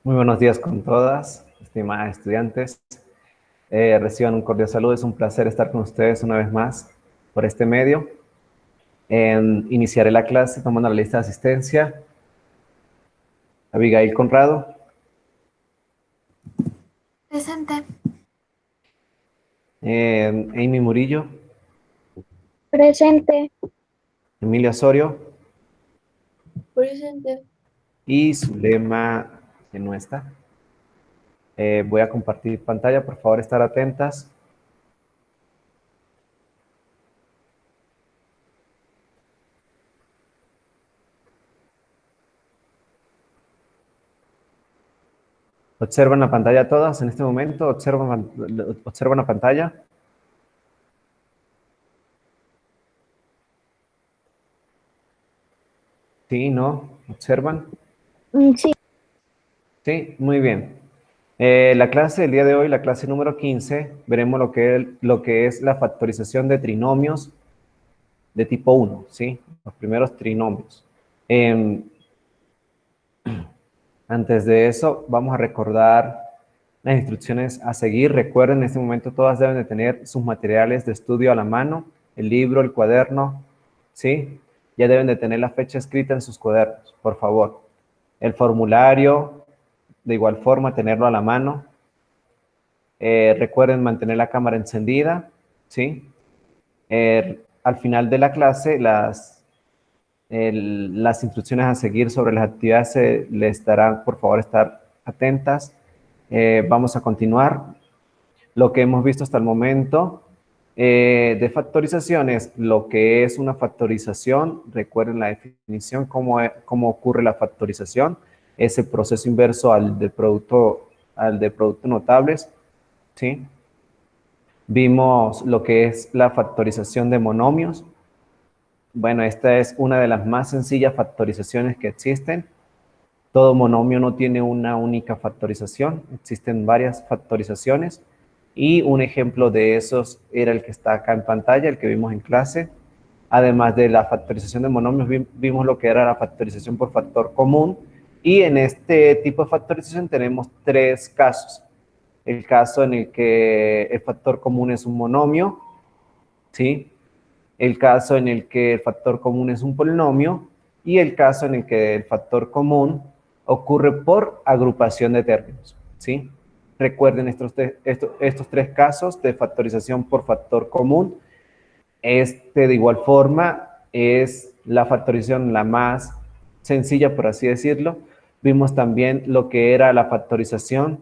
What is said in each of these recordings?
Muy buenos días con todas, estimadas estudiantes. Reciban un cordial saludo. Es un placer estar con ustedes una vez más por este medio. Iniciaré la clase tomando la lista de asistencia. Abigail Conrado, Presente. Amy Murillo, Presente. Emilia Osorio Presente. y Zulema, que no está. Voy a compartir pantalla, por favor, estar atentas. ¿Observan la pantalla todas en este momento? ¿Observan la pantalla? ¿Sí? ¿No? ¿Observan? Sí. Sí, muy bien. La clase del día de hoy, la clase número 15, veremos lo que es la factorización de trinomios de tipo 1, ¿sí? Los primeros trinomios. Antes de eso, vamos a recordar las instrucciones a seguir. Recuerden, en este momento todas deben de tener sus materiales de estudio a la mano, el libro, el cuaderno, ¿sí? Ya deben de tener la fecha escrita en sus cuadernos, por favor. El formulario, de igual forma, tenerlo a la mano. Recuerden mantener la cámara encendida, ¿sí? Al final de la clase, las instrucciones a seguir sobre las actividades les darán, por favor, estar atentas. Vamos a continuar. Lo que hemos visto hasta el momento de factorización es lo que es una factorización. Recuerden la definición, cómo ocurre la factorización. Es el proceso inverso al de producto notables, ¿sí? Vimos lo que es la factorización de monomios. Bueno, esta es una de las más sencillas factorizaciones que existen. Todo monomio no tiene una única factorización, existen varias factorizaciones y un ejemplo de esos era el que está acá en pantalla, el que vimos en clase. Además de la factorización de monomios, vimos lo que era la factorización por factor común y en este tipo de factorización tenemos tres casos. El caso en el que el factor común es un monomio, ¿sí? El caso en el que el factor común es un polinomio y el caso en el que el factor común ocurre por agrupación de términos, ¿sí? Recuerden estos tres casos de factorización por factor común. De igual forma, es la factorización la más sencilla, por así decirlo. Vimos también lo que era la factorización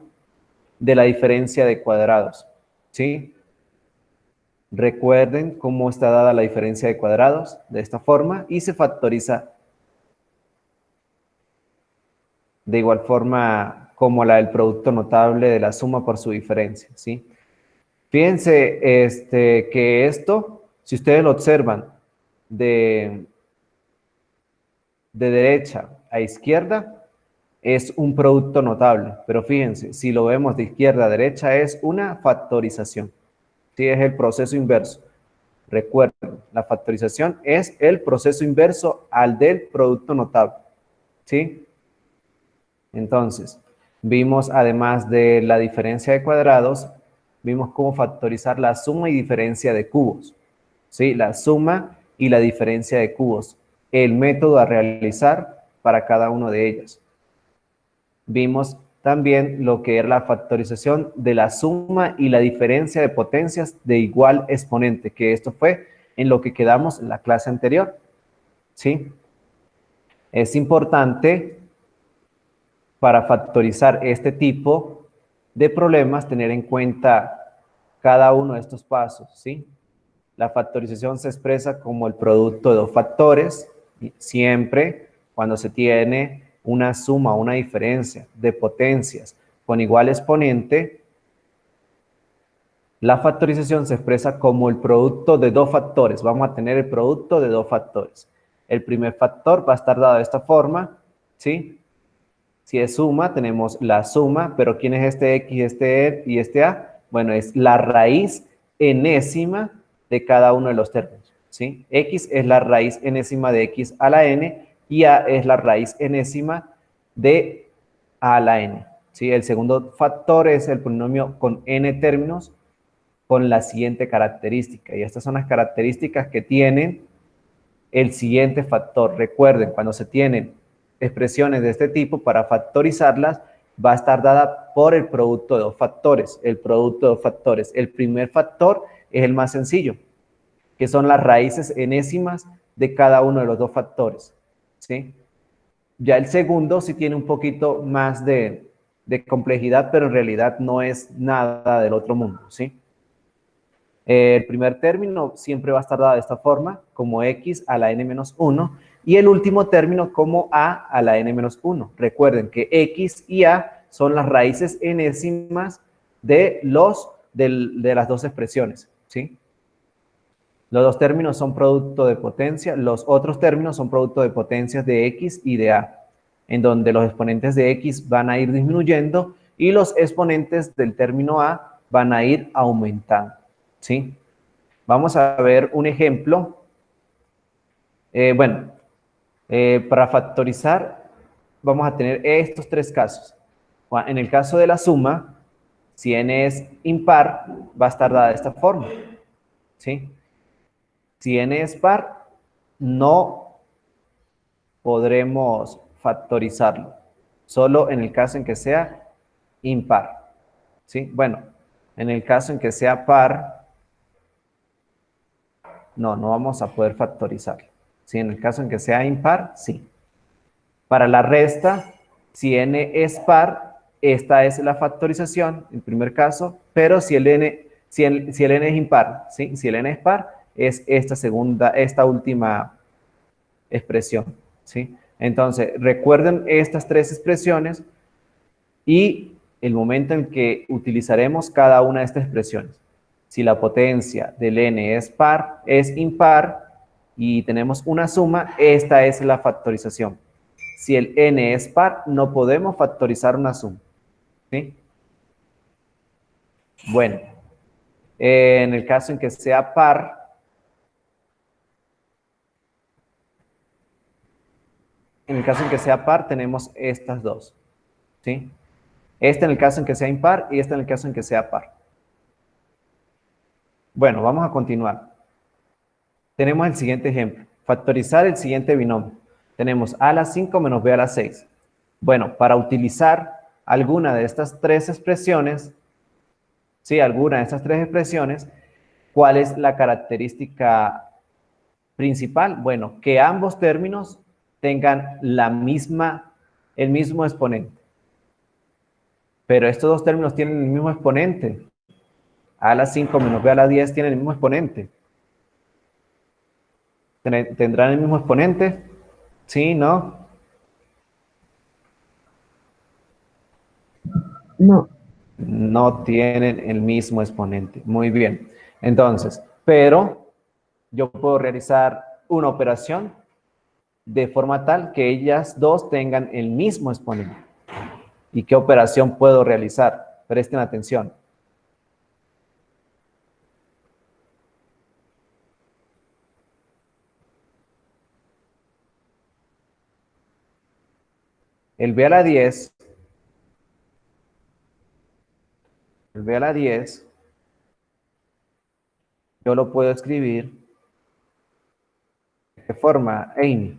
de la diferencia de cuadrados, ¿sí? Recuerden cómo está dada la diferencia de cuadrados de esta forma y se factoriza de igual forma como la del producto notable de la suma por su diferencia, ¿sí? Fíjense que esto, si ustedes lo observan de derecha a izquierda, es un producto notable, pero fíjense, si lo vemos de izquierda a derecha es una factorización, ¿sí? Es el proceso inverso. Recuerden, la factorización es el proceso inverso al del producto notable, ¿sí? Entonces, vimos además de la diferencia de cuadrados, vimos cómo factorizar la suma y diferencia de cubos, ¿sí? La suma y la diferencia de cubos, el método a realizar para cada uno de ellos. Vimos también lo que era la factorización de la suma y la diferencia de potencias de igual exponente, que esto fue en lo que quedamos en la clase anterior, ¿sí? Es importante para factorizar este tipo de problemas tener en cuenta cada uno de estos pasos, ¿sí? La factorización se expresa como el producto de dos factores, siempre cuando se tiene una suma o una diferencia de potencias con igual exponente. La factorización se expresa como el producto de dos factores. Vamos a tener el producto de dos factores. El primer factor va a estar dado de esta forma, ¿sí? Si es suma, tenemos la suma, pero ¿quién es este X, este Y y este A? Bueno, es la raíz enésima de cada uno de los términos, ¿sí? X es la raíz enésima de X a la N y A es la raíz enésima de A a la N, ¿sí? El segundo factor es el polinomio con n términos con la siguiente característica. Y estas son las características que tienen el siguiente factor. Recuerden, cuando se tienen expresiones de este tipo, para factorizarlas, va a estar dada por el producto de dos factores. El producto de dos factores. El primer factor es el más sencillo, que son las raíces enésimas de cada uno de los dos factores, ¿sí? Ya el segundo sí tiene un poquito más de complejidad, pero en realidad no es nada del otro mundo, ¿sí? El primer término siempre va a estar dado de esta forma, como x a la n-1, y el último término como a la n-1. Recuerden que x y a son las raíces enésimas de las dos expresiones, ¿sí? Los dos términos son producto de potencia, los otros términos son producto de potencias de x y de a, en donde los exponentes de x van a ir disminuyendo y los exponentes del término a van a ir aumentando, ¿sí? Vamos a ver un ejemplo. Para factorizar vamos a tener estos tres casos. En el caso de la suma, si n es impar, va a estar dada de esta forma, ¿sí? Si n es par, no podremos factorizarlo, solo en el caso en que sea impar, ¿sí? Bueno, en el caso en que sea par, no vamos a poder factorizarlo. ¿Sí? En el caso en que sea impar, sí. Para la resta, si n es par, esta es la factorización, en primer caso, pero si el n es impar, ¿sí? Si el n es par, es esta última expresión, ¿sí? Entonces, recuerden estas tres expresiones y el momento en que utilizaremos cada una de estas expresiones. Si la potencia del n es impar y tenemos una suma, esta es la factorización. Si el n es par, no podemos factorizar una suma, ¿sí? Bueno, en el caso en que sea par, tenemos estas dos, ¿sí? Esta en el caso en que sea impar y esta en el caso en que sea par. Bueno, vamos a continuar. Tenemos el siguiente ejemplo. Factorizar el siguiente binomio. Tenemos a la 5 menos b a la 6. Bueno, para utilizar alguna de estas tres expresiones, ¿sí? Alguna de estas tres expresiones, ¿cuál es la característica principal? Bueno, que ambos términos tengan el mismo exponente. Pero estos dos términos tienen el mismo exponente. A la 5 menos b a la 10 tienen el mismo exponente. ¿Tendrán el mismo exponente? ¿Sí? ¿No? No. No tienen el mismo exponente. Muy bien. Entonces, pero yo puedo realizar una operación de forma tal que ellas dos tengan el mismo exponente. ¿Y qué operación puedo realizar? Presten atención. El b a la 10, yo lo puedo escribir de forma Amy.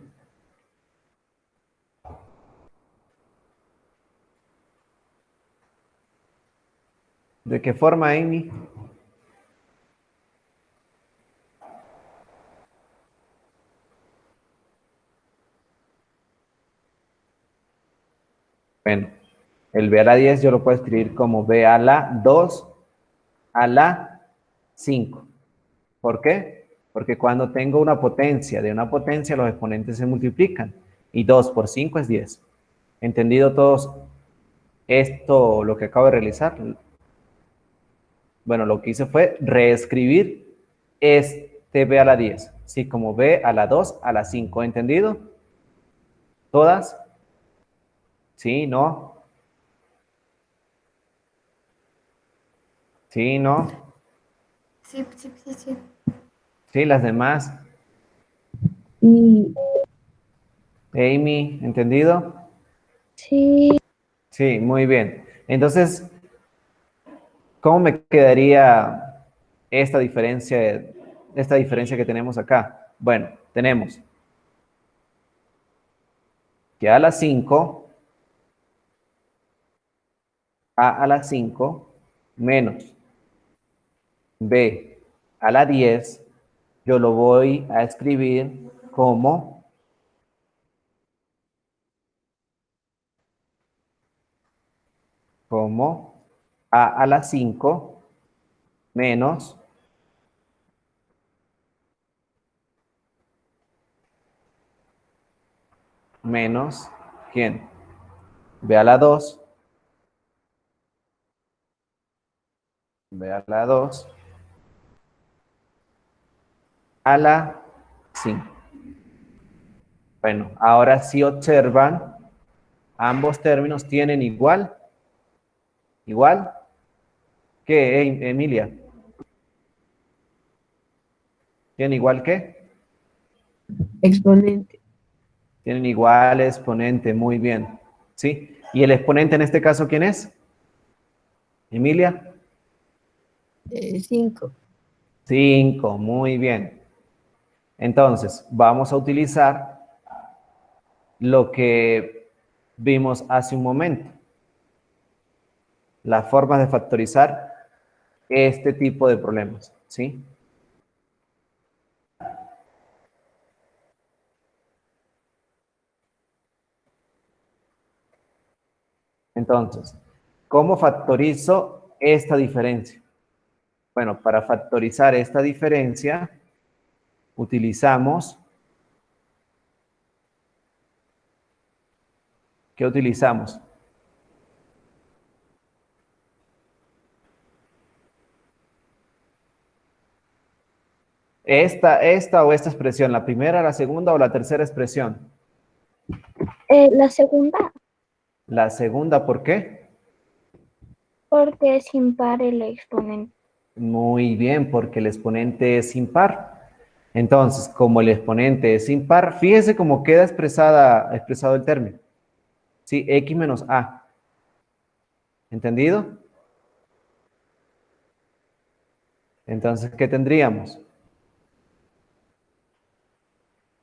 ¿De qué forma, Amy? Bueno, el b a la 10 yo lo puedo escribir como b a la 2 a la 5. ¿Por qué? Porque cuando tengo una potencia de una potencia, los exponentes se multiplican. Y 2 por 5 es 10. ¿Entendido todos esto, lo que acabo de realizar? Bueno, lo que hice fue reescribir este b a la 10. Sí, como b a la 2 a la 5. ¿Entendido? ¿Todas? ¿Sí? ¿No? ¿Sí? ¿No? Sí, sí, sí, sí. ¿Sí? ¿Las demás? Y Amy, ¿entendido? sí. Sí, muy bien. Entonces, ¿cómo me quedaría esta diferencia que tenemos acá? Bueno, tenemos que a la 5, a la 5 menos b a la 10, yo lo voy a escribir como a la 5 menos ¿quién? B a la 2, B a la 2 a la 5. Bueno, ahora sí observan, ambos términos tienen igual que Emilia. ¿Tienen igual qué? exponente. Tienen igual exponente, muy bien. ¿Sí? ¿Y el exponente en este caso quién es? Emilia. 5. 5, muy bien. Entonces, vamos a utilizar lo que vimos hace un momento. Las formas de factorizar este tipo de problemas, ¿sí? Entonces, ¿cómo factorizo esta diferencia? Bueno, para factorizar esta diferencia, utilizamos, ¿qué utilizamos? Esta o esta expresión, la primera, la segunda o la tercera expresión. La segunda, La segunda, ¿por qué? porque es impar el exponente. Muy bien, porque el exponente es impar. Entonces, como el exponente es impar, fíjese cómo queda expresado el término. Sí, x menos a. ¿Entendido? Entonces, ¿qué tendríamos?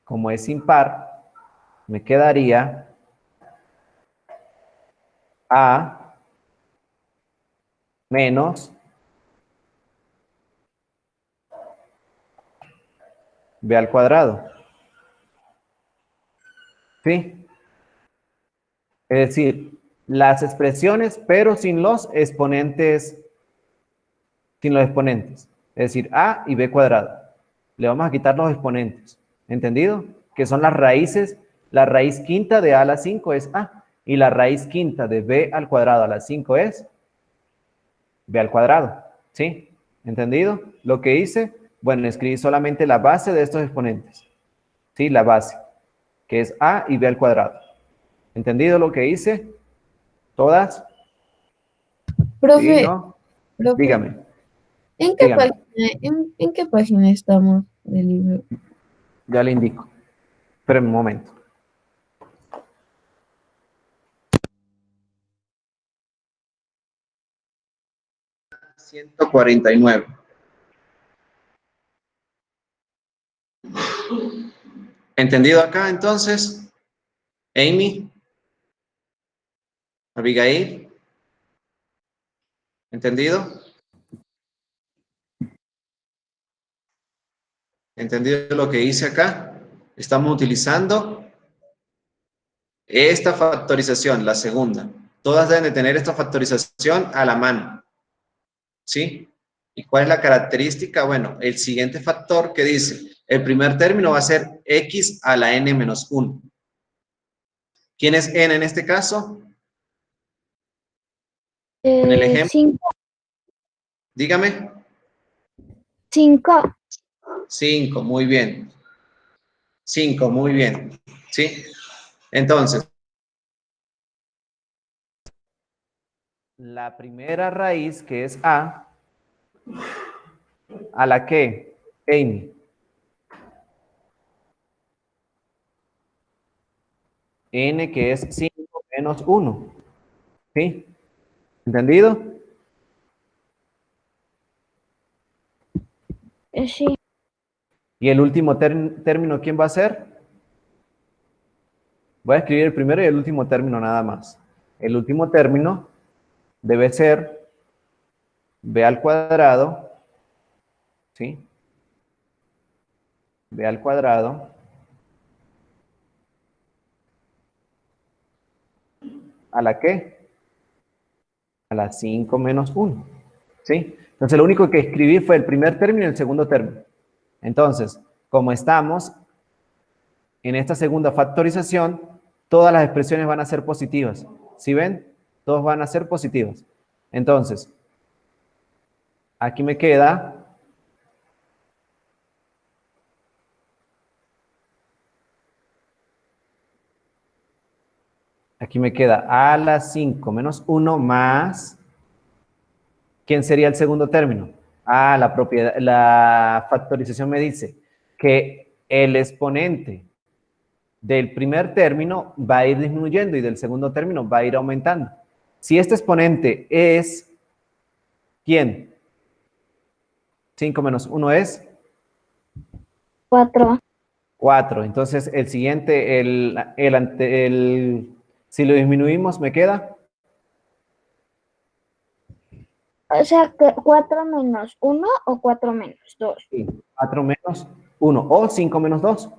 Como es impar, me quedaría a menos b al cuadrado. ¿Sí? Es decir, las expresiones, pero sin los exponentes. Es decir, a y b cuadrado. Le vamos a quitar los exponentes. ¿Entendido? Que son las raíces. La raíz quinta de a a la 5 es a. Y la raíz quinta de b al cuadrado a la 5 es b al cuadrado. ¿Sí? ¿Entendido? Lo que hice, bueno, escribí solamente la base de estos exponentes. ¿Sí? La base, que es a y b al cuadrado. ¿Entendido lo que hice? ¿Todas? ¿Sí? Profe, ¿No? profe, Dígame, ¿en qué dígame. página, en qué página estamos del libro? Ya le indico. Pero un momento. 149. ¿Entendido acá entonces? Amy, Abigail, ¿entendido? ¿Entendido lo que hice acá? Estamos utilizando esta factorización, la segunda. Todas deben de tener esta factorización a la mano. ¿Sí? ¿Y cuál es la característica? Bueno, el siguiente factor que dice, el primer término va a ser x a la n menos 1. ¿Quién es n en este caso? En el ejemplo, 5, dígame. 5, 5, muy bien. 5, muy bien. ¿Sí? Entonces, la primera raíz, que es a la que, Amy, n, que es 5 menos 1. ¿Sí? ¿Entendido? Sí, ¿Y el último término quién va a ser? Voy a escribir el primero y el último término nada más. El último término debe ser b al cuadrado, ¿sí? B al cuadrado, ¿a la qué? A la 5 menos 1, ¿sí? Entonces lo único que escribí fue el primer término y el segundo término. Entonces, como estamos en esta segunda factorización, todas las expresiones van a ser positivas. ¿Sí ven? Todos van a ser positivas. Entonces, aquí me queda a la 5 menos 1 más, ¿quién sería el segundo término? Ah, la factorización me dice que el exponente del primer término va a ir disminuyendo y del segundo término va a ir aumentando. Si este exponente es, ¿quién? 5 menos 1 es 4. 4. Entonces, el siguiente, si lo disminuimos, me queda O sea, que 4 menos 1 o 4 menos 2. 4 menos 1 o 5 menos 2.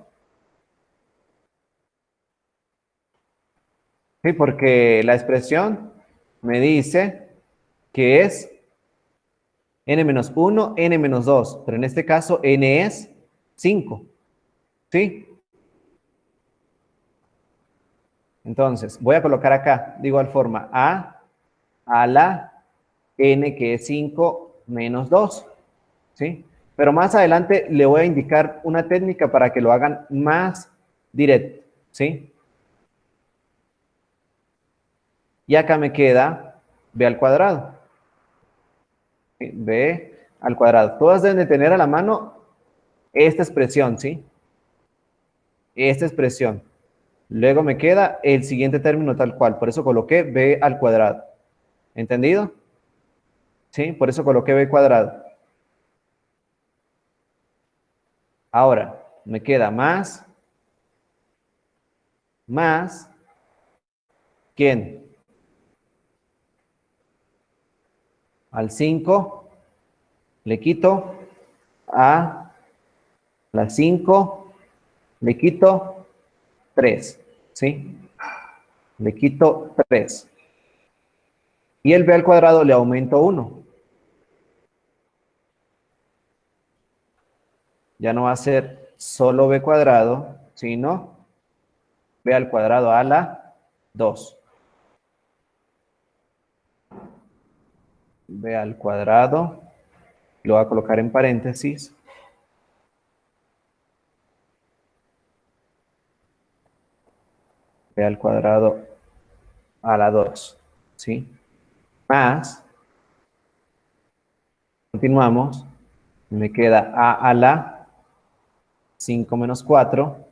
Sí, porque la expresión me dice que es n menos 1, n menos 2, pero en este caso n es 5. ¿Sí? Entonces, voy a colocar acá, de igual forma, a la n que es 5 menos 2. ¿Sí? Pero más adelante le voy a indicar una técnica para que lo hagan más directo. ¿Sí? Y acá me queda b al cuadrado. ¿Sí? B al cuadrado. Todas deben de tener a la mano esta expresión, ¿sí? Esta expresión. Luego me queda el siguiente término tal cual. Por eso coloqué b al cuadrado. ¿Entendido? ¿Sí? Por eso coloqué b cuadrado. Ahora, me queda más, ¿quién? Al 5 le quito a la 5, le quito 3, ¿sí? Le quito 3. Y el b al cuadrado le aumento 1. Ya no va a ser solo b cuadrado, sino b al cuadrado a la 2. B al cuadrado, lo voy a colocar en paréntesis. B al cuadrado a la 2, ¿sí? Más, continuamos, me queda a la 5 menos 4,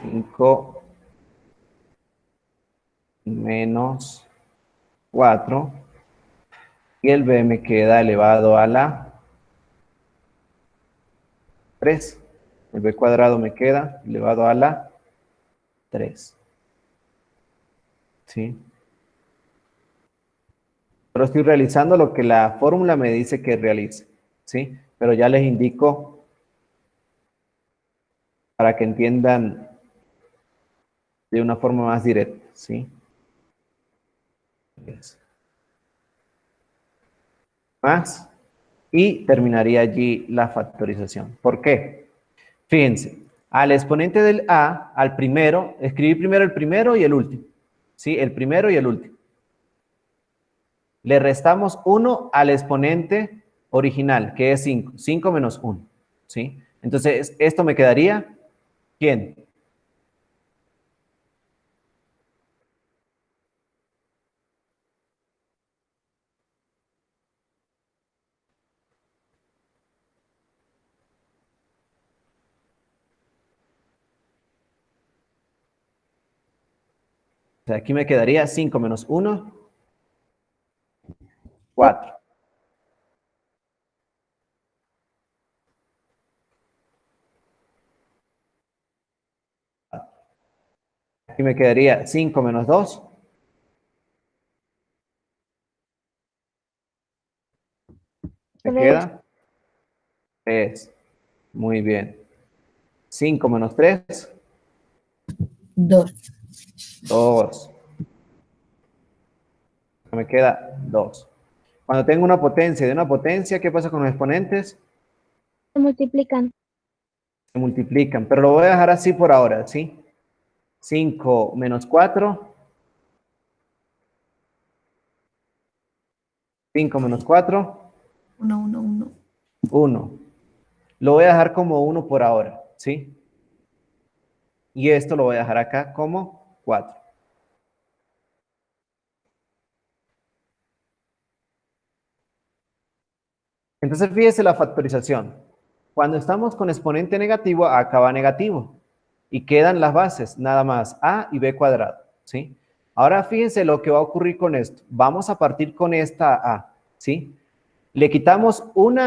5 menos 4, y el b me queda elevado a la 3. El b cuadrado me queda elevado a la 3. ¿Sí? Pero estoy realizando lo que la fórmula me dice que realice. ¿Sí? Pero ya les indico para que entiendan de una forma más directa. ¿Sí? Más. Y terminaría allí la factorización. ¿Por qué? Fíjense, al exponente del A, al primero, escribí primero el primero y el último. ¿Sí? El primero y el último. Le restamos 1 al exponente original, que es 5. 5 menos 1. ¿Sí? Entonces, esto me quedaría, ¿quién? sea, aquí me quedaría 5 menos 1, 4. Aquí me quedaría 5 menos 2. ¿Me Tres. queda? 3. Muy bien. 5 menos 3. 2. 2. Me queda 2. Cuando tengo una potencia de una potencia, ¿qué pasa con los exponentes? Se multiplican. Se multiplican, pero lo voy a dejar así por ahora, ¿sí? 5 menos 4. 5 menos 4. 1, 1, 1. 1. Lo voy a dejar como 1 por ahora, ¿sí? Y esto lo voy a dejar acá como 4. Entonces, fíjese la factorización. Cuando estamos con exponente negativo, acá va negativo. Y quedan las bases, nada más, a y b cuadrado, ¿sí? Ahora fíjense lo que va a ocurrir con esto. Vamos a partir con esta a, ¿sí? Le quitamos un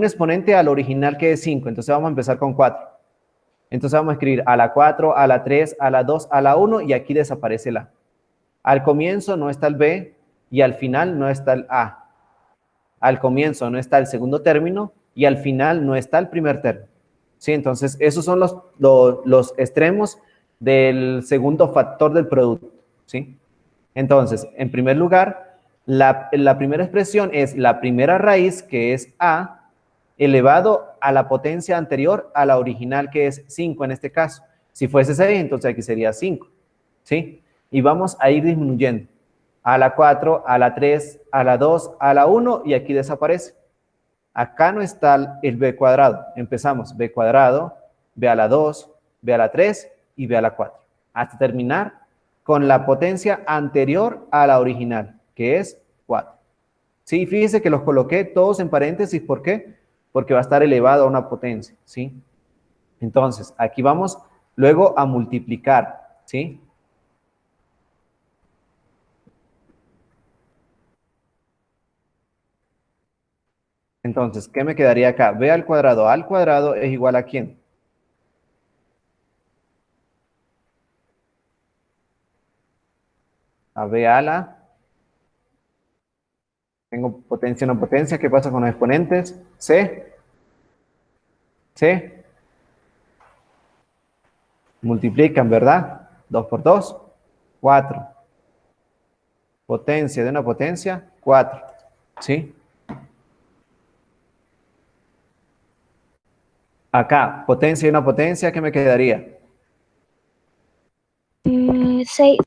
exponente al original que es 5, entonces vamos a empezar con 4. Entonces vamos a escribir a la 4, a la 3, a la 2, a la 1 y aquí desaparece el a. Al comienzo no está el b y al final no está el a. Al comienzo no está el segundo término y al final no está el primer término. ¿Sí? Entonces, esos son los extremos del segundo factor del producto. ¿Sí? Entonces, en primer lugar, la primera expresión es la primera raíz, que es a, elevado a la potencia anterior a la original, que es 5 en este caso. Si fuese 6, entonces aquí sería 5. ¿Sí? Y vamos a ir disminuyendo. A la 4, a la 3, a la 2, a la 1 y aquí desaparece. Acá no está el b cuadrado. Empezamos b cuadrado, b a la 2, b a la 3 y b a la 4. Hasta terminar con la potencia anterior a la original, que es 4. Sí, fíjese que los coloqué todos en paréntesis. ¿Por qué? Porque va a estar elevado a una potencia, ¿sí? Entonces, aquí vamos luego a multiplicar, ¿sí? Entonces, ¿qué me quedaría acá? B al cuadrado es igual a ¿quién? A B a la. Tengo potencia, no potencia. ¿Qué pasa con los exponentes? C. C. Multiplican, ¿verdad? 2 por 2, 4. Potencia de una potencia, 4. ¿Sí? Acá, potencia de una potencia, ¿qué me quedaría? 6.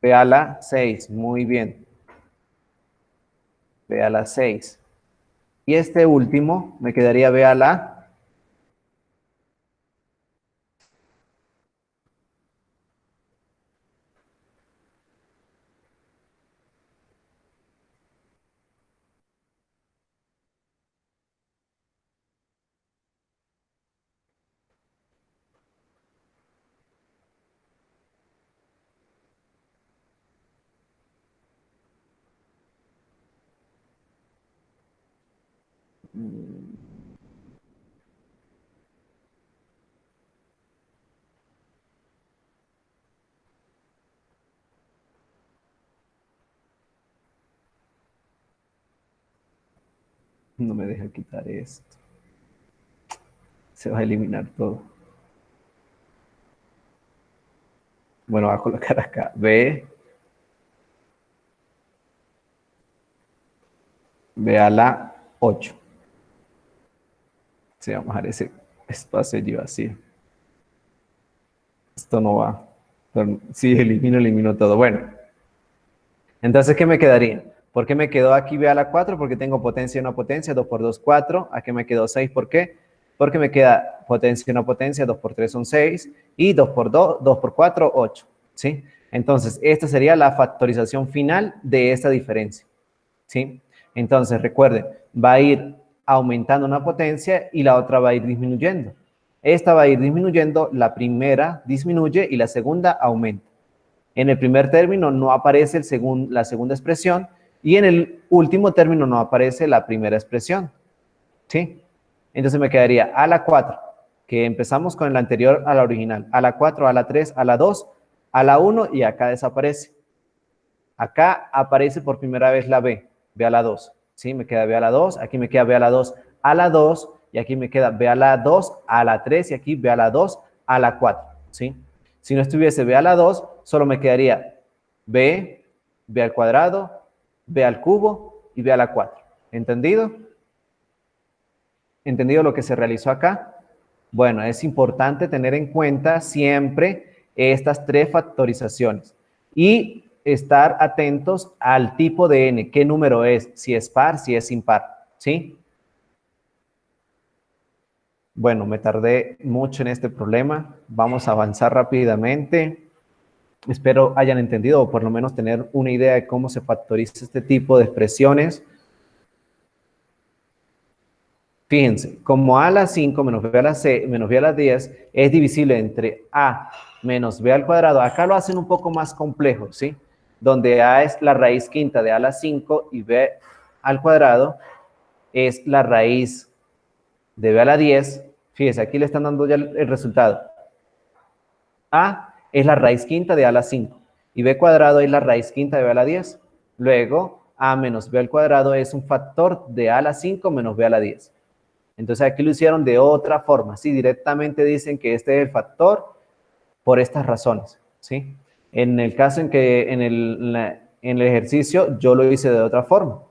B a la 6. Muy bien. B a la 6. Y este último me quedaría B a la. No me deja quitar esto. Se va a eliminar todo. Bueno, voy a colocar acá. B a la 8. Sí, vamos a dejar ese espacio allí vacío. Esto no va. Pero si elimino todo. Bueno. Entonces, ¿qué me quedaría? ¿Por qué me quedó aquí B a la 4? Porque tengo potencia y una potencia. 2 por 2, 4. Aquí me quedó 6. ¿Por qué? Porque me queda potencia y una potencia. 2 por 3 son 6. Y 2 por 2, 2 por 4, 8. ¿Sí? Entonces, esta sería la factorización final de esta diferencia. ¿Sí? Entonces, recuerden, va a ir aumentando una potencia y la otra va a ir disminuyendo. Esta va a ir disminuyendo, la primera disminuye y la segunda aumenta. En el primer término no aparece la segunda expresión y en el último término no aparece la primera expresión, ¿sí? Entonces me quedaría a la 4, que empezamos con el anterior a la original, a la 4, a la 3, a la 2, a la 1 y acá desaparece. Acá aparece por primera vez la B, B a la 2, ¿sí? Me queda B a la 2, aquí me queda B a la 2, a la 2, y aquí me queda B a la 2, a la 3, y aquí B a la 2, a la 4, ¿sí? Si no estuviese B a la 2, solo me quedaría B, B al cuadrado, B al cubo y B a la 4. ¿Entendido? ¿Entendido lo que se realizó acá? Bueno, es importante tener en cuenta siempre estas tres factorizaciones y estar atentos al tipo de n, qué número es, si es par, si es impar, ¿sí? Bueno, me tardé mucho en este problema, vamos a avanzar rápidamente. Espero hayan entendido o por lo menos tener una idea de cómo se factoriza este tipo de expresiones. Fíjense, como a a la 5 menos b a la, menos b a la 10 es divisible entre a menos b al cuadrado, acá lo hacen un poco más complejo, ¿sí? Donde a es la raíz quinta de a a la 5 y b al cuadrado es la raíz de b a la 10. Fíjense, aquí le están dando ya el resultado. A es la raíz quinta de a a la 5 y b cuadrado es la raíz quinta de b a la 10. Luego, a menos b al cuadrado es un factor de a a la 5 menos b a la 10. Entonces aquí lo hicieron de otra forma, ¿sí? Directamente dicen que este es el factor por estas razones, ¿sí? En el caso en que en el ejercicio yo lo hice de otra forma.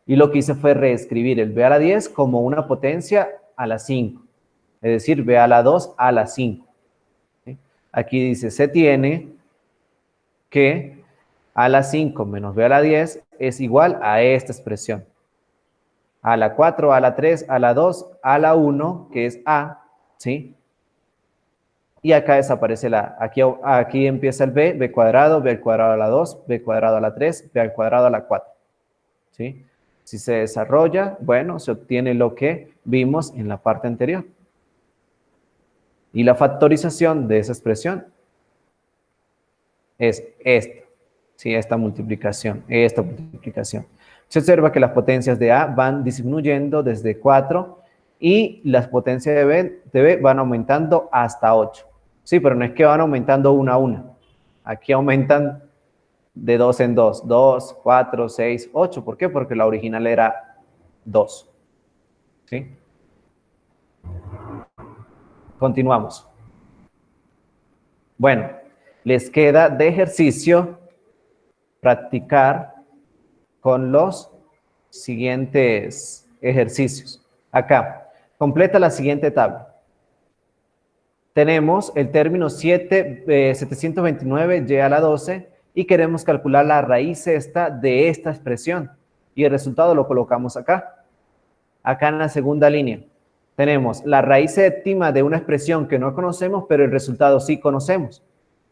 Y lo que hice fue reescribir el b a la 10 como una potencia a la 5. Es decir, b a la 2 a la 5. ¿Sí? Aquí dice, se tiene que a la 5 menos b a la 10 es igual a esta expresión. A la 4, a la 3, a la 2, a la 1, que es A, ¿sí? Y acá desaparece la A. Aquí empieza el B, B cuadrado, B al cuadrado a la 2, B cuadrado a la 3, B al cuadrado a la 4, ¿sí? Si se desarrolla, bueno, se obtiene lo que vimos en la parte anterior. Y la factorización de esa expresión es esta, ¿sí? Esta multiplicación. Se observa que las potencias de A van disminuyendo desde 4 y las potencias de B van aumentando hasta 8. Sí, pero no es que van aumentando una a una. Aquí aumentan de 2 en 2. 2, 4, 6, 8. ¿Por qué? Porque la original era 2. ¿Sí? Continuamos. Bueno, les queda de ejercicio practicar con los siguientes ejercicios. Acá, completa la siguiente tabla. Tenemos el término 729 y a la 12 y queremos calcular la raíz sexta de esta expresión. Y el resultado lo colocamos acá. Acá en la segunda línea. Tenemos la raíz séptima de una expresión que no conocemos, pero el resultado sí conocemos.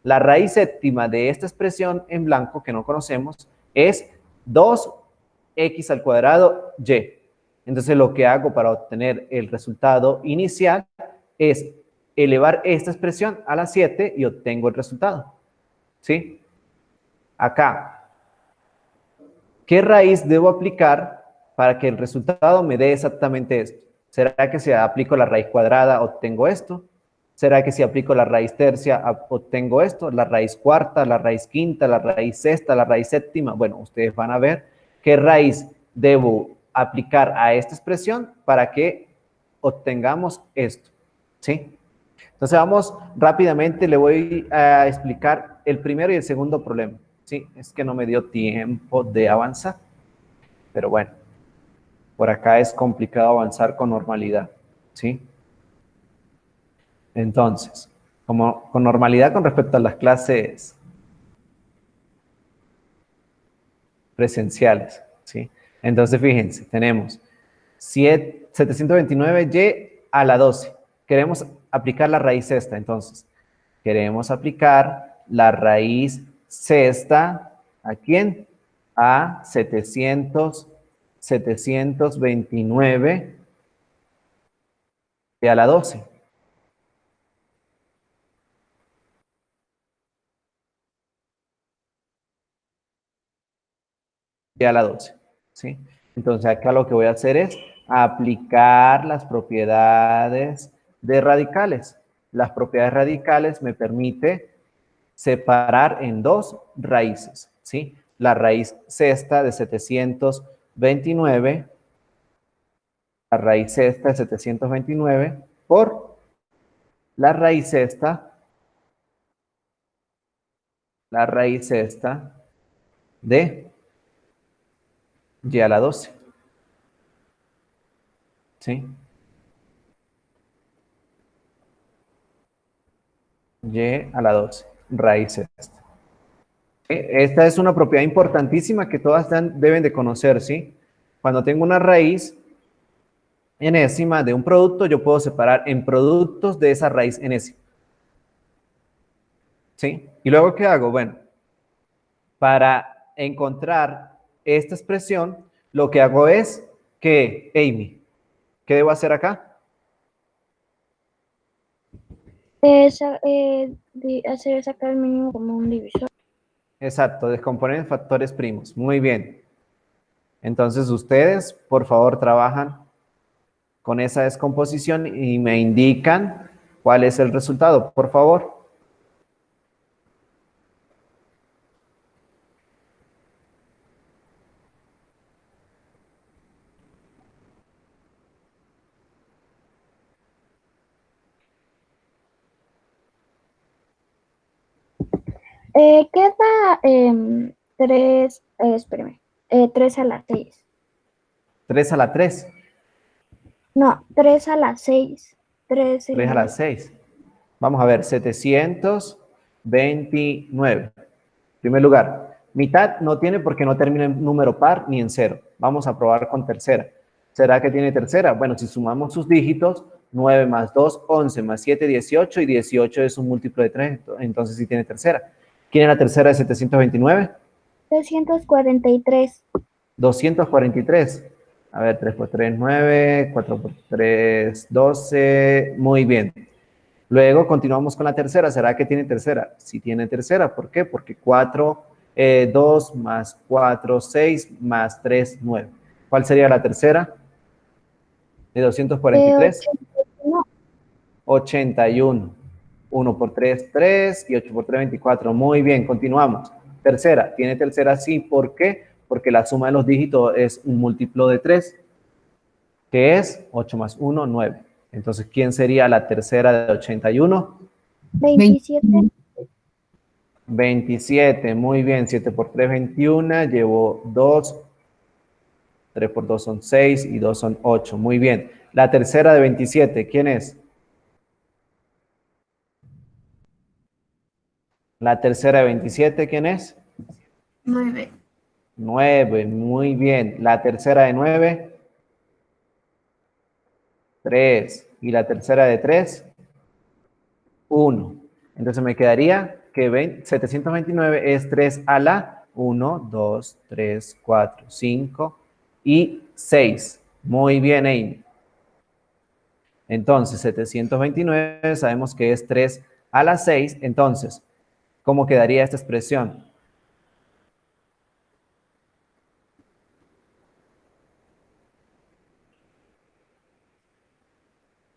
La raíz séptima de esta expresión en blanco que no conocemos es 2x al cuadrado y. Entonces lo que hago para obtener el resultado inicial es elevar esta expresión a la 7 y obtengo el resultado. ¿Sí? Acá, ¿qué raíz debo aplicar para que el resultado me dé exactamente esto? ¿Será que si aplico la raíz cuadrada obtengo esto? ¿Será que si aplico la raíz tercia obtengo esto? ¿La raíz cuarta, la raíz quinta, la raíz sexta, la raíz séptima? Bueno, ustedes van a ver qué raíz debo aplicar a esta expresión para que obtengamos esto. ¿Sí? Entonces vamos rápidamente, le voy a explicar el primero y el segundo problema. Sí, es que no me dio tiempo de avanzar, pero bueno, por acá es complicado avanzar con normalidad, ¿sí? Entonces, como con normalidad con respecto a las clases presenciales, ¿sí? Entonces, fíjense, tenemos 729y a la 12. Queremos aplicar la raíz sexta, entonces. Queremos aplicar la raíz sexta, ¿a quién? A 729 y a la 12. y a la 12, ¿sí? Entonces acá lo que voy a hacer es aplicar las propiedades de radicales. Las propiedades radicales me permite separar en dos raíces, ¿sí? La raíz sexta de 729, la raíz sexta de 729 por la raíz sexta de y a la 12, ¿sí? Y a la 12, raíz sexta. Esta es una propiedad importantísima que todas deben de conocer, ¿sí? Cuando tengo una raíz enésima de un producto, yo puedo separar en productos de esa raíz enésima, ¿sí? ¿Y luego qué hago? Bueno, para encontrar esta expresión, lo que hago es que, Amy, ¿qué debo hacer acá? Hacer sacar el mínimo como un divisor. Exacto, descomponer en factores primos. Muy bien. Entonces ustedes, por favor, trabajan con esa descomposición y me indican cuál es el resultado, por favor. Queda 3, espérame, 3 a la 6. 3 a la 3, No, 3 a la 6. 3 3 a la 6. Vamos a ver, 729. En primer lugar, mitad no tiene porque no termina en número par ni en cero. Vamos a probar con tercera. ¿Será que tiene tercera? Bueno, si sumamos sus dígitos, 9 más 2, 11 más 7, 18, y 18 es un múltiplo de 3, entonces sí tiene tercera. ¿Quién es la tercera de 729? 243. 243. A ver, 3 por 3, 9, 4 por 3, 12. Muy bien. Luego continuamos con la tercera. ¿Será que tiene tercera? Sí tiene tercera. ¿Por qué? Porque 4, 2 más 4, 6 más 3, 9. ¿Cuál sería la tercera de 243? 81. 81. 1 por 3, 3 y 8 por 3, 24. Muy bien, continuamos. Tercera, tiene tercera sí. ¿Por qué? Porque la suma de los dígitos es un múltiplo de 3, que es 8 más 1, 9. Entonces, ¿quién sería la tercera de 81? 27. 27, muy bien. 7 por 3, 21. Llevo 2. 3 por 2 son 6 y 2 son 8. Muy bien. La tercera de 27, ¿quién es? La tercera de 27, ¿quién es? 9. 9, muy bien. La tercera de 9, 3. Y la tercera de 3, 1. Entonces me quedaría que 729 es 3 a la 1, 2, 3, 4, 5 y 6. Muy bien, Amy. Entonces, 729 sabemos que es 3 a la 6. Entonces, ¿cómo quedaría esta expresión?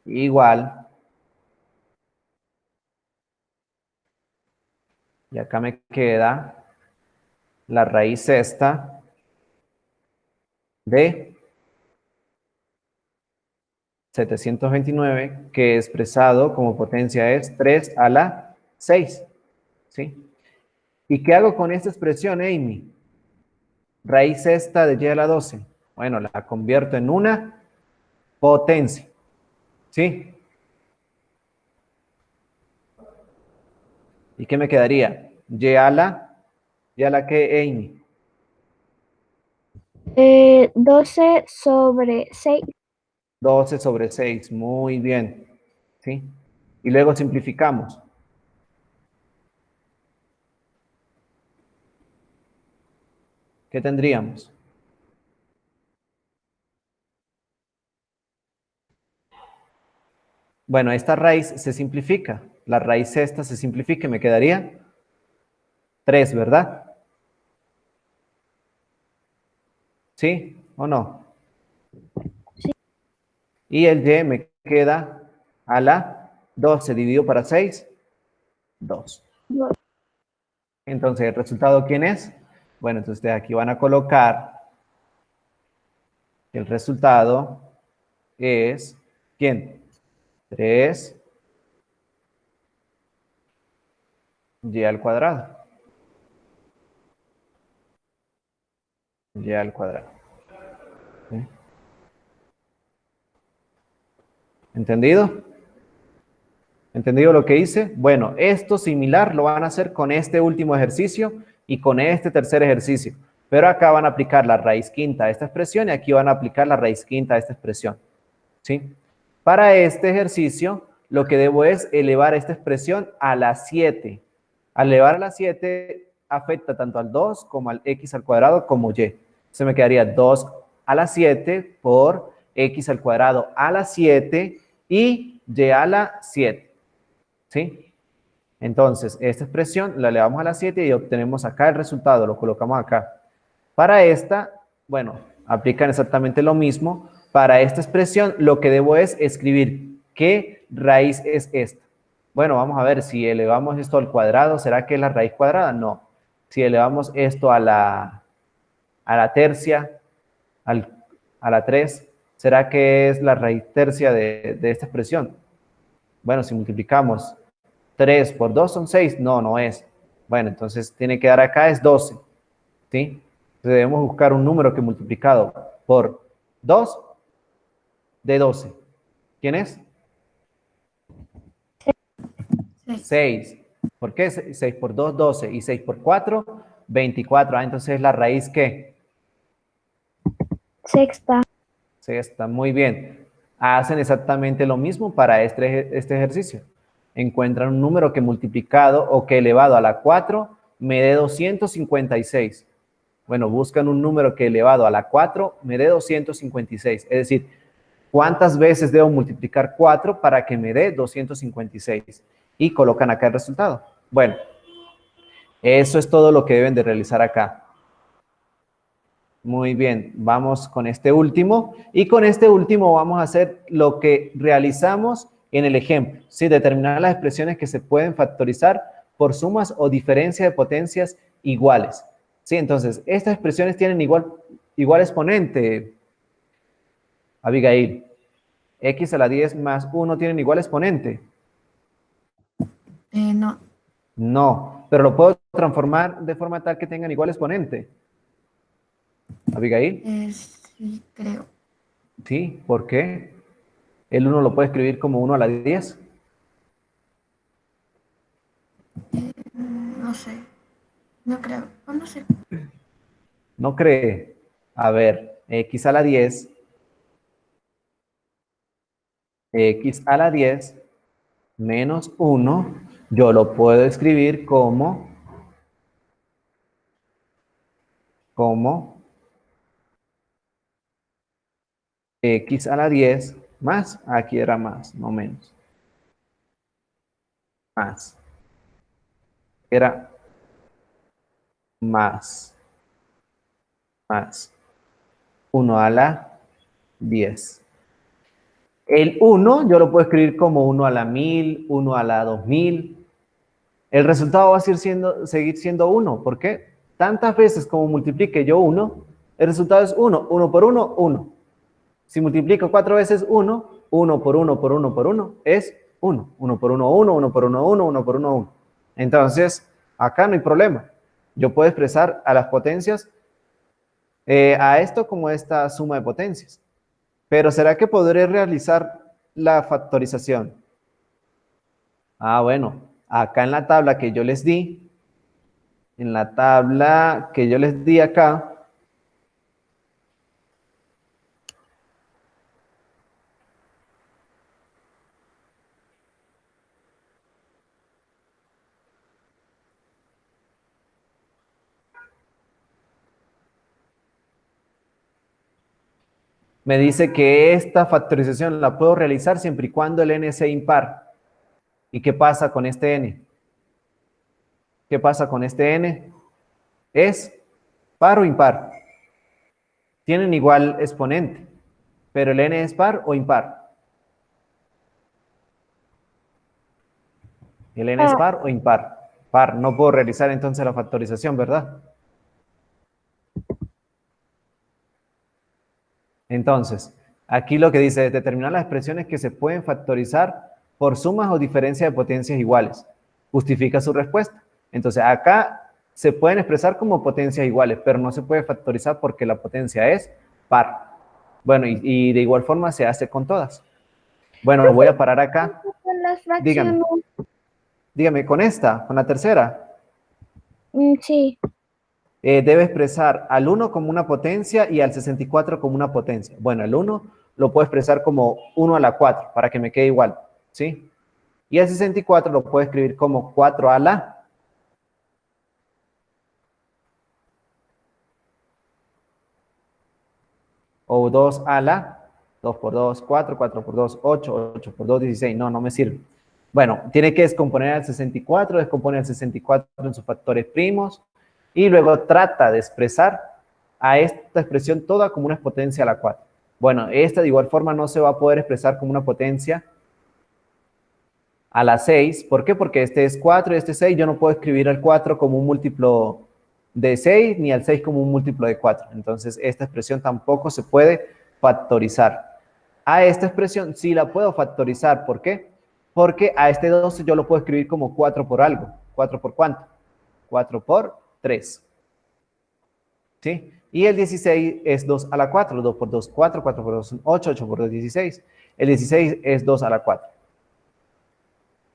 Igual. Y acá me queda la raíz sexta de 729, que expresado como potencia es 3 a la 6. ¿Sí? ¿Y qué hago con esta expresión, Amy? Raíz sexta de y a la 12. Bueno, la convierto en una potencia. ¿Sí? ¿Y qué me quedaría? ¿Y a la qué, Amy? 12 sobre 6. 12 sobre 6. Muy bien. ¿Sí? Y luego simplificamos. ¿Qué tendríamos? Bueno, esta raíz se simplifica. La raíz sexta se simplifica y me quedaría 3, ¿verdad? ¿Sí o no? Sí. Y el y me queda a la 12 dividido para 6, 2. Dos. Entonces, ¿el resultado quién es? Bueno, entonces ustedes aquí van a colocar el resultado es, ¿quién? 3 y al cuadrado. Y al cuadrado. ¿Sí? ¿Entendido? ¿Entendido lo que hice? Bueno, esto similar lo van a hacer con este último ejercicio y con este tercer ejercicio. Pero acá van a aplicar la raíz quinta a esta expresión y aquí van a aplicar la raíz quinta a esta expresión. ¿Sí? Para este ejercicio, lo que debo es elevar esta expresión a la 7. Al elevar a la 7, afecta tanto al 2 como al x al cuadrado como y. Se me quedaría 2 a la 7 por x al cuadrado a la 7 y y a la 7. ¿Sí? Entonces, esta expresión la elevamos a la 7 y obtenemos acá el resultado, lo colocamos acá. Para esta, bueno, aplican exactamente lo mismo. Para esta expresión, lo que debo es escribir qué raíz es esta. Bueno, vamos a ver, si elevamos esto al cuadrado, ¿será que es la raíz cuadrada? No. Si elevamos esto a la tercia, a la 3, ¿será que es la raíz tercia de esta expresión? Bueno, si multiplicamos 3 por 2 son 6. No, no es. Bueno, entonces tiene que dar acá es 12. ¿Sí? Entonces debemos buscar un número que multiplicado por 2 de 12. ¿Quién es? 6. ¿Por qué? 6 por 2, 12. Y 6 por 4, 24. Ah, entonces la raíz, ¿qué? Sexta. Sexta. Muy bien. Hacen exactamente lo mismo para este ejercicio. Encuentran un número que multiplicado o que elevado a la 4 me dé 256. Bueno, buscan un número que elevado a la 4 me dé 256. Es decir, ¿cuántas veces debo multiplicar 4 para que me dé 256? Y colocan acá el resultado. Bueno, eso es todo lo que deben de realizar acá. Muy bien, vamos con este último. Y con este último vamos a hacer lo que realizamos en el ejemplo. ¿Sí? Determinar las expresiones que se pueden factorizar por sumas o diferencia de potencias iguales. ¿Sí? Entonces, estas expresiones tienen igual exponente, Abigail. X a la 10 más 1 tienen igual exponente. No. No, pero lo puedo transformar de forma tal que tengan igual exponente. Abigail. Sí, creo. ¿Sí? ¿Por qué? El 1 lo puede escribir como 1 a la 10. No sé. No creo. O no sé. ¿No cree? A ver, x a la 10. X a la 10 menos 1, yo lo puedo escribir como x a la 10 más, aquí era más, no menos, más, era más 1 a la 10. El 1 yo lo puedo escribir como 1 a la 1000, 1 a la 2000. El resultado va a seguir siendo 1. ¿Por qué? Tantas veces como multiplique yo 1, el resultado es 1. 1 por 1, 1. Si multiplico 4 veces 1, 1 por 1 por 1 por 1 es 1. 1 por 1, 1, 1 por 1, 1, 1 por 1, 1. Entonces, acá no hay problema. Yo puedo expresar a las potencias, a esto como esta suma de potencias. Pero ¿será que podré realizar la factorización? Ah, bueno, acá en la tabla que yo les di, acá, me dice que esta factorización la puedo realizar siempre y cuando el n sea impar. ¿Y qué pasa con este n? ¿Qué pasa con este n? ¿Es par o impar? tienen igual exponente, pero el n es par o impar. ¿El n es par o impar? Par, no puedo realizar entonces la factorización, ¿verdad? Entonces, aquí lo que dice es determinar las expresiones que se pueden factorizar por sumas o diferencias de potencias iguales. Justifica su respuesta. Entonces, acá se pueden expresar como potencias iguales, pero no se puede factorizar porque la potencia es par. Bueno, y de igual forma se hace con todas. Bueno, voy a parar acá. Con las Dígame, fracciones. dígame, con esta, con la tercera. Sí. Debe expresar al 1 como una potencia y al 64 como una potencia. Bueno, el 1 lo puedo expresar como 1 a la 4 para que me quede igual, ¿sí? Y el 64 lo puedo escribir como 4 a la o 2 a la 2 por 2, 4, 4 por 2, 8, 8 por 2, 16. No, no me sirve. Bueno, tiene que descomponer al 64, descompone al 64 en sus factores primos y luego trata de expresar a esta expresión toda como una potencia a la 4. Bueno, esta de igual forma no se va a poder expresar como una potencia a la 6. ¿Por qué? Porque este es 4 y este es 6. Yo no puedo escribir al 4 como un múltiplo de 6 ni al 6 como un múltiplo de 4. Entonces, esta expresión tampoco se puede factorizar. A esta expresión sí la puedo factorizar. ¿Por qué? Porque a este 12 yo lo puedo escribir como 4 por algo. ¿4 por cuánto? 4 por 3. ¿Sí? Y el 16 es 2 a la 4. 2 por 2, 4. 4 por 2 son 8. 8 por 2, 16. El 16 es 2 a la 4.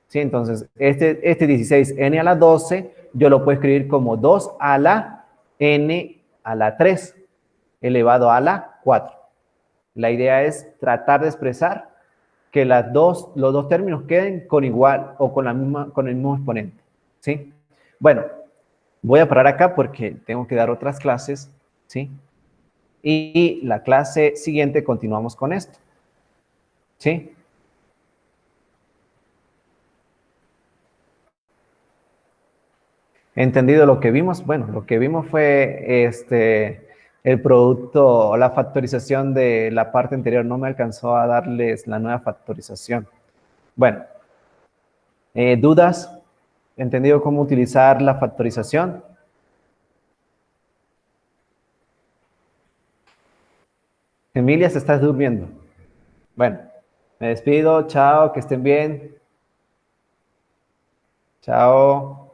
¿Sí? Entonces, este 16, n a la 12, yo lo puedo escribir como 2 a la n a la 3 elevado a la 4. La idea es tratar de expresar que los dos términos queden con igual o con el mismo exponente. ¿Sí? Bueno, voy a parar acá porque tengo que dar otras clases. ¿Sí? Y la clase siguiente continuamos con esto. ¿Sí? ¿Entendido lo que vimos? Bueno, lo que vimos fue el producto o la factorización de la parte anterior. No me alcanzó a darles la nueva factorización. Bueno, ¿dudas? ¿Entendido cómo utilizar la factorización? Emilia, se está durmiendo. Bueno, me despido. Chao, que estén bien. Chao.